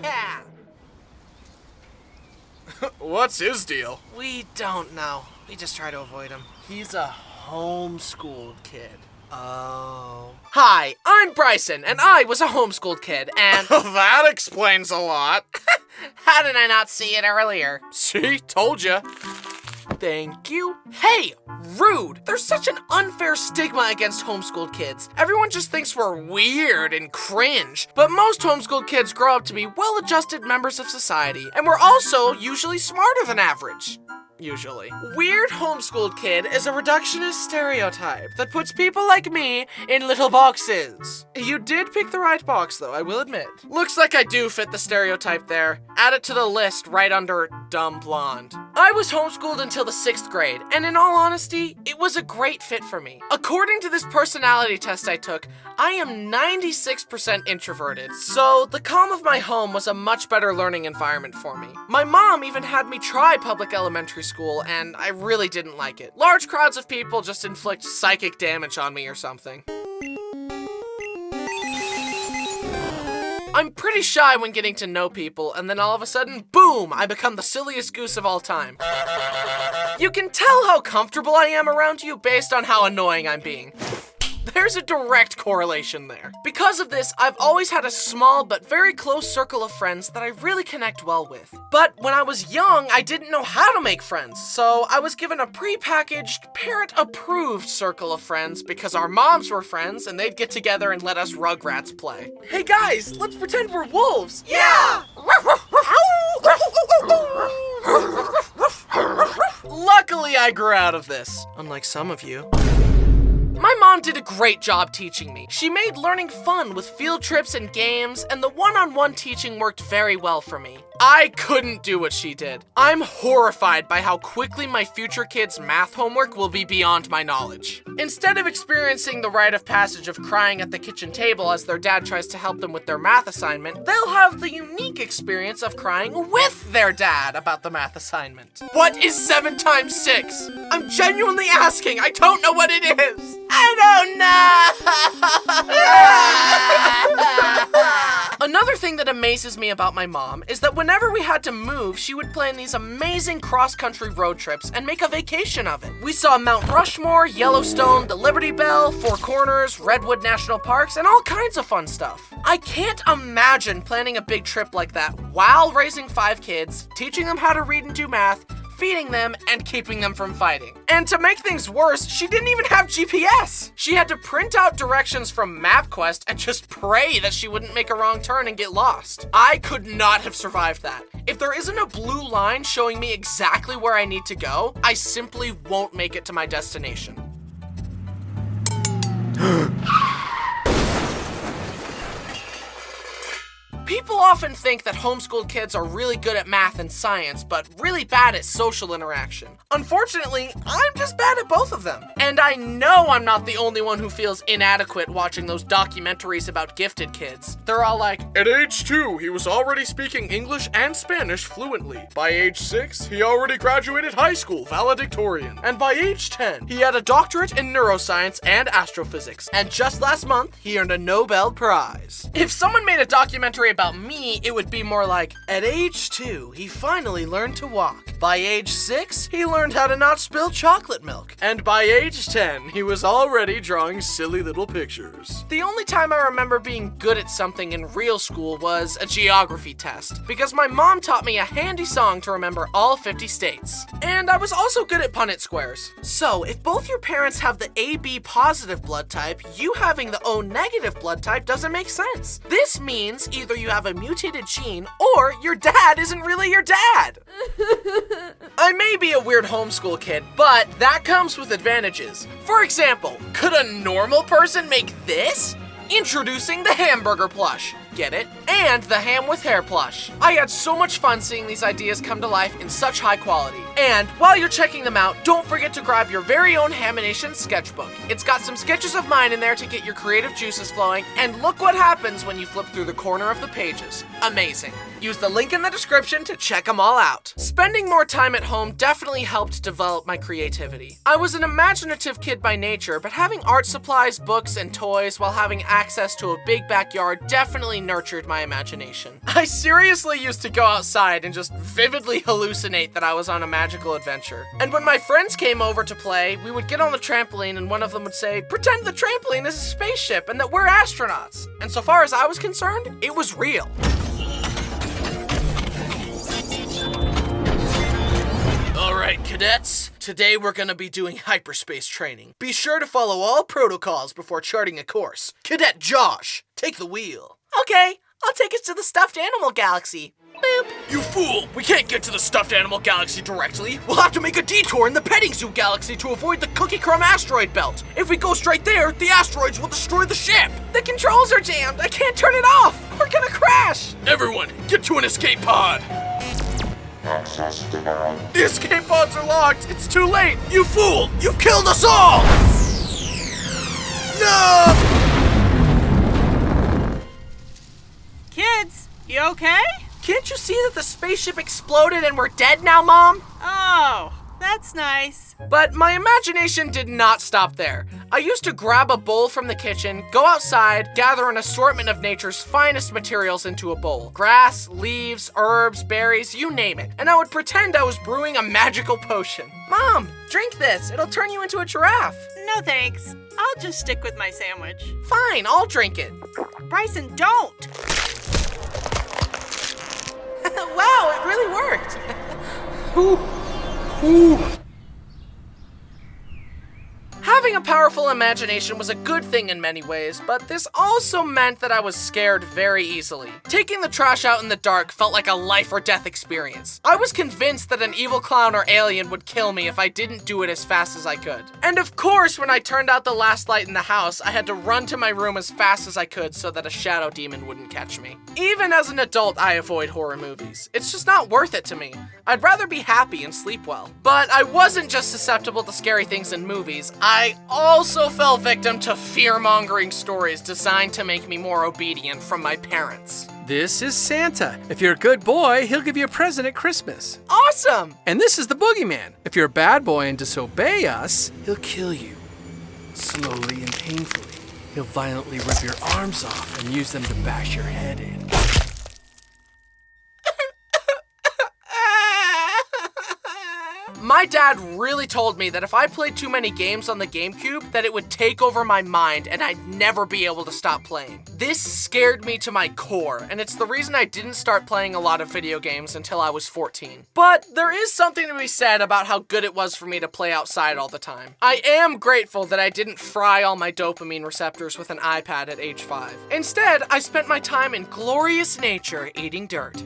Yeah! What's his deal? We don't know. We just try to avoid him. He's a homeschooled kid. Oh. Hi, I'm Bryson, and I was a homeschooled kid, and... That explains a lot. How did I not see it earlier? See? Told ya. Thank you. Hey, rude! There's such an unfair stigma against homeschooled kids. Everyone just thinks we're weird and cringe, but most homeschooled kids grow up to be well-adjusted members of society, and we're also usually smarter than average. Usually. Weird homeschooled kid is a reductionist stereotype that puts people like me in little boxes. You did pick the right box though, I will admit. Looks like I do fit the stereotype there. Add it to the list right under dumb blonde. I was homeschooled until the 6th grade, and in all honesty, it was a great fit for me. According to this personality test I took, I am 96% introverted, so the calm of my home was a much better learning environment for me. My mom even had me try public elementary school, and I really didn't like it. Large crowds of people just inflict psychic damage on me or something. I'm pretty shy when getting to know people, and then all of a sudden, boom, I become the silliest goose of all time. You can tell how comfortable I am around you based on how annoying I'm being. There's a direct correlation there. Because of this, I've always had a small but very close circle of friends that I really connect well with. But when I was young, I didn't know how to make friends, so I was given a pre-packaged, parent-approved circle of friends because our moms were friends and they'd get together and let us Rugrats play. Hey guys, let's pretend we're wolves! Yeah! Luckily, I grew out of this, unlike some of you. My mom did a great job teaching me. She made learning fun with field trips and games, and the one-on-one teaching worked very well for me. I couldn't do what she did. I'm horrified by how quickly my future kids' math homework will be beyond my knowledge. Instead of experiencing the rite of passage of crying at the kitchen table as their dad tries to help them with their math assignment, they'll have the unique experience of crying with their dad about the math assignment. What is 7 times 6? I'm genuinely asking. I don't know what it is. I don't know! Another thing that amazes me about my mom is that whenever we had to move, she would plan these amazing cross-country road trips and make a vacation of it. We saw Mount Rushmore, Yellowstone, the Liberty Bell, Four Corners, Redwood National Parks, and all kinds of fun stuff. I can't imagine planning a big trip like that while raising 5 kids, teaching them how to read and do math, feeding them, and keeping them from fighting. And to make things worse, she didn't even have GPS. She had to print out directions from MapQuest and just pray that she wouldn't make a wrong turn and get lost. I could not have survived that. If there isn't a blue line showing me exactly where I need to go, I simply won't make it to my destination. People often think that homeschooled kids are really good at math and science, but really bad at social interaction. Unfortunately, I'm just bad at both of them. And I know I'm not the only one who feels inadequate watching those documentaries about gifted kids. They're all like, At age 2, he was already speaking English and Spanish fluently. By age 6, he already graduated high school valedictorian. and by age 10, he had a doctorate in neuroscience and astrophysics. And just last month, he earned a Nobel Prize. If someone made a documentary about me, it would be more like, at age 2, he finally learned to walk. By age 6, he learned how to not spill chocolate milk. And by age 10, he was already drawing silly little pictures. The only time I remember being good at something in real school was a geography test, because my mom taught me a handy song to remember all 50 states. And I was also good at Punnett squares. So, if both your parents have the AB positive blood type, you having the O negative blood type doesn't make sense. This means either you have a mutated gene, or your dad isn't really your dad. I may be a weird homeschool kid, but that comes with advantages. For example, could a normal person make this? Introducing the hamburger plush. Get it? And the ham with hair plush. I had so much fun seeing these ideas come to life in such high quality. And while you're checking them out, don't forget to grab your very own Hamination sketchbook. It's got some sketches of mine in there to get your creative juices flowing, and look what happens when you flip through the corner of the pages. Amazing. Use the link in the description to check them all out. Spending more time at home definitely helped develop my creativity. I was an imaginative kid by nature, but having art supplies, books, and toys while having access to a big backyard definitely nurtured my imagination. I seriously used to go outside and just vividly hallucinate that I was on a magical adventure. And when my friends came over to play, we would get on the trampoline and one of them would say, "Pretend the trampoline is a spaceship and that we're astronauts." And so far as I was concerned, it was real. Alright, cadets. Today we're gonna be doing hyperspace training. Be sure to follow all protocols before charting a course. Cadet Josh, take the wheel. Okay, I'll take us to the stuffed animal galaxy. Boop. You fool! We can't get to the stuffed animal galaxy directly. We'll have to make a detour in the petting zoo galaxy to avoid the Cookie Crumb asteroid belt. If we go straight there, the asteroids will destroy the ship. The controls are jammed. I can't turn it off. We're gonna crash. Everyone, get to an escape pod. Access denied. The escape pods are locked! It's too late! You fool! You've killed us all! No! Kids, you okay? Can't you see that the spaceship exploded and we're dead now, Mom? Oh, that's nice. But my imagination did not stop there. I used to grab a bowl from the kitchen, go outside, gather an assortment of nature's finest materials into a bowl. Grass, leaves, herbs, berries, you name it. And I would pretend I was brewing a magical potion. Mom, drink this. It'll turn you into a giraffe. No thanks. I'll just stick with my sandwich. Fine, I'll drink it. Bryson, don't! Wow, it really worked. Ooh. Ooh. Having a powerful imagination was a good thing in many ways, but this also meant that I was scared very easily. Taking the trash out in the dark felt like a life or death experience. I was convinced that an evil clown or alien would kill me if I didn't do it as fast as I could. And of course, when I turned out the last light in the house, I had to run to my room as fast as I could so that a shadow demon wouldn't catch me. Even as an adult, I avoid horror movies. It's just not worth it to me. I'd rather be happy and sleep well. But I wasn't just susceptible to scary things in movies. I also fell victim to fear-mongering stories designed to make me more obedient from my parents. This is Santa. If you're a good boy, he'll give you a present at Christmas. Awesome! And this is the Boogeyman. If you're a bad boy and disobey us, he'll kill you. Slowly and painfully. He'll violently rip your arms off and use them to bash your head in. My dad really told me that if I played too many games on the GameCube, that it would take over my mind and I'd never be able to stop playing. This scared me to my core, and it's the reason I didn't start playing a lot of video games until I was 14. But there is something to be said about how good it was for me to play outside all the time. I am grateful that I didn't fry all my dopamine receptors with an iPad at age 5. Instead, I spent my time in glorious nature eating dirt.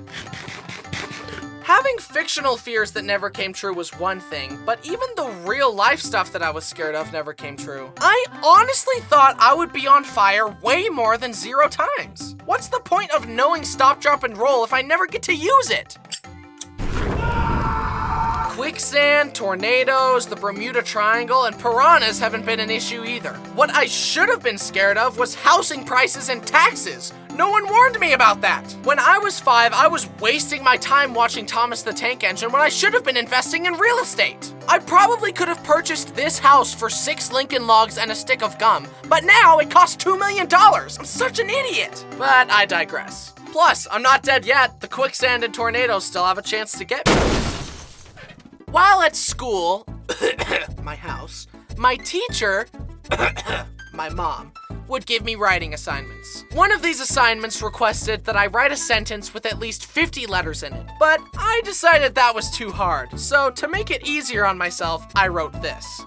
Having fictional fears that never came true was one thing, but even the real life stuff that I was scared of never came true. I honestly thought I would be on fire way more than 0 times. What's the point of knowing stop, drop, and roll if I never get to use it? Quicksand, tornadoes, the Bermuda Triangle, and piranhas haven't been an issue either. What I should have been scared of was housing prices and taxes. No one warned me about that. When I was 5, I was wasting my time watching Thomas the Tank Engine when I should have been investing in real estate. I probably could have purchased this house for 6 Lincoln Logs and a stick of gum, but now it costs $2 million. I'm such an idiot. But I digress. Plus, I'm not dead yet. The quicksand and tornadoes still have a chance to get me. While at school, my house, my teacher, my mom, would give me writing assignments. One of these assignments requested that I write a sentence with at least 50 letters in it, but I decided that was too hard, so to make it easier on myself, I wrote this.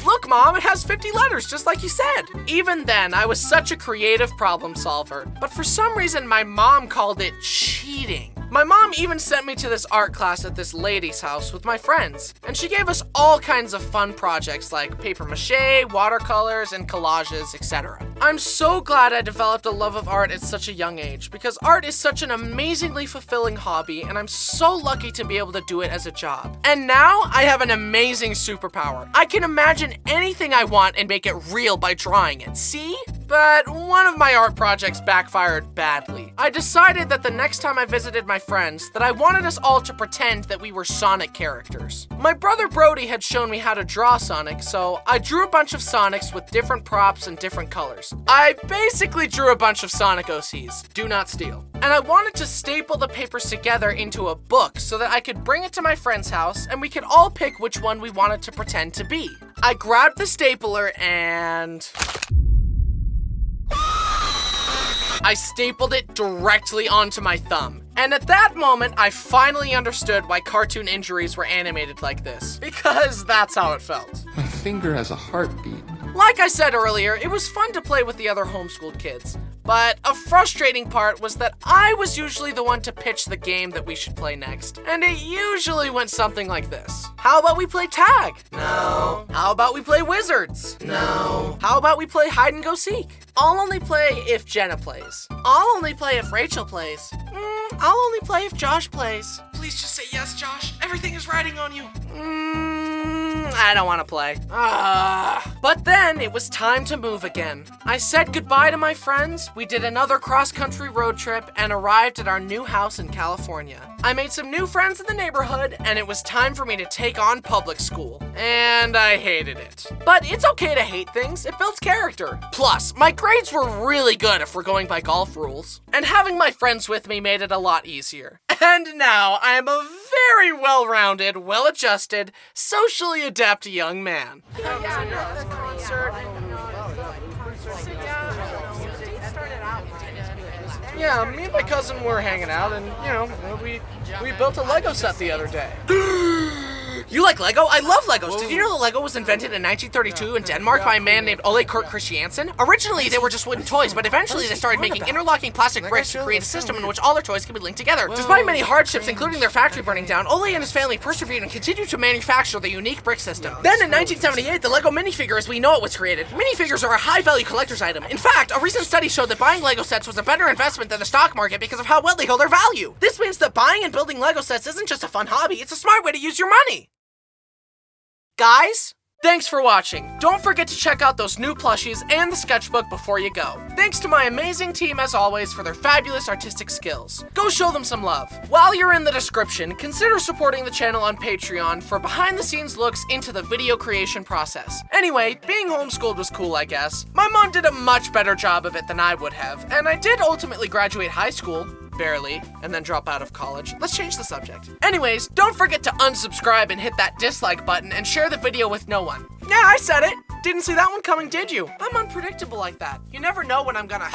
Look, Mom, it has 50 letters, just like you said. Even then, I was such a creative problem solver, but for some reason, my mom called it cheating. My mom even sent me to this art class at this lady's house with my friends, and she gave us all kinds of fun projects like paper mache, watercolors, and collages, etc. I'm so glad I developed a love of art at such a young age, because art is such an amazingly fulfilling hobby, and I'm so lucky to be able to do it as a job. And now, I have an amazing superpower. I can imagine anything I want and make it real by drawing it, see? But one of my art projects backfired badly. I decided that the next time I visited my friends that I wanted us all to pretend that we were Sonic characters. My brother Brody had shown me how to draw Sonic, so I drew a bunch of Sonics with different props and different colors. I basically drew a bunch of Sonic OCs. Do not steal. And I wanted to staple the papers together into a book so that I could bring it to my friend's house and we could all pick which one we wanted to pretend to be. I grabbed the stapler and I stapled it directly onto my thumb. And at that moment, I finally understood why cartoon injuries were animated like this. Because that's how it felt. My finger has a heartbeat. Like I said earlier, it was fun to play with the other homeschooled kids. But a frustrating part was that I was usually the one to pitch the game that we should play next. And it usually went something like this. How about we play tag? No. How about we play wizards? No. How about we play hide and go seek? I'll only play if Jenna plays. I'll only play if Rachel plays. I'll only play if Josh plays. Please just say yes, Josh. Everything is riding on you. I don't want to play. But then it was time to move again. I said goodbye to my friends, we did another cross-country road trip, and arrived at our new house in California. I made some new friends in the neighborhood, and it was time for me to take on public school. And I hated it. But it's okay to hate things, it builds character. Plus, my grades were really good if we're going by golf rules. And having my friends with me made it a lot easier. And now I am a very well-rounded, well-adjusted, socially adept young man. Yeah, me and my cousin were hanging out, and we built a Lego set the other day. You like Lego? I love Legos. Did you know that Lego was invented in 1932 in Denmark by a man named Ole Kurt Christiansen? Originally, they were just wooden toys, but eventually they started making interlocking plastic bricks to create a system in which all their toys could be linked together. Despite many hardships, including their factory burning down, Ole and his family persevered and continued to manufacture the unique brick system. Then in 1978, the Lego minifigure as we know it was created. Minifigures are a high-value collector's item. In fact, a recent study showed that buying Lego sets was a better investment than the stock market because of how well they hold their value. This means that buying and building Lego sets isn't just a fun hobby, it's a smart way to use your money. Guys, thanks for watching. Don't forget to check out those new plushies and the sketchbook before you go. Thanks to my amazing team as always for their fabulous artistic skills. Go show them some love. While you're in the description, consider supporting the channel on Patreon for behind the scenes looks into the video creation process. Anyway, being homeschooled was cool, I guess. My mom did a much better job of it than I would have, and I did ultimately graduate high school. Barely, and then drop out of college. Let's change the subject. Anyways, don't forget to unsubscribe and hit that dislike button and share the video with no one. Yeah, I said it. Didn't see that one coming, did you? I'm unpredictable like that. You never know when I'm gonna